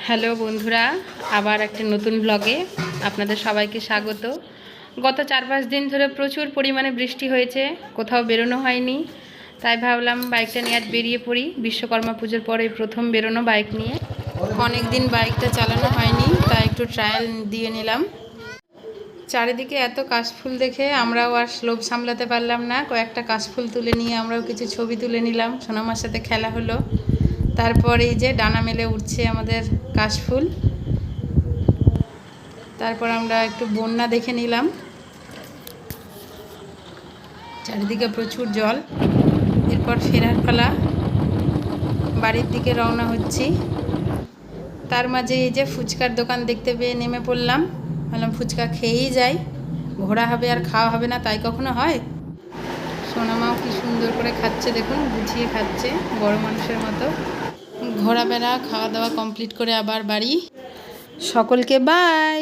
Hello বন্ধুরা, আবার একটা নতুন ব্লগে আপনাদের সবাইকে স্বাগত। গত 4-5 দিন ধরে প্রচুর পরিমাণে বৃষ্টি হয়েছে, কোথাও বেরোনো হয়নি। তাই ভাবলাম বাইকটা নিয়ে আজ বেরিয়ে পড়ি। বিশ্বকর্মা পুজোর পরে প্রথম বেরোনো বাইক নিয়ে। অনেক দিন বাইকটা চালানো হয়নি, তাই একটু ট্রায়াল দিয়ে নিলাম। চারিদিকে এত কাশফুল দেখে আমরাও আর লোভ সামলাতে পারলাম না। কয়েকটা কাশফুল তুলে নিয়ে আমরাও কিছু ছবি তুলে নিলাম। সোনামার সাথে খেলা হলো। তারপর এই যে ডানা মেলে উঠছে আমাদের কাশফুল। তারপর আমরা একটু বন্যা দেখে নিলাম। চারিদিকে প্রচুর জল। এরপর ফেরার পালা, বাড়ির দিকে রওনা হচ্ছি। তার মাঝে এই যে ফুচকার দোকান দেখতে পেয়ে নেমে পড়লাম। ভাবলাম ফুচকা খেয়েই যাই, ঘোরা হবে আর খাওয়া হবে না, তাই কখনো হয়? সোনামাও কি সুন্দর করে খাচ্ছে, দেখুন গুছিয়ে খাচ্ছে বড় মানুষের মতো। ঘোরাফেরা খাওয়া দাওয়া কমপ্লিট করে আবার বাড়ি। সকলকে বাই।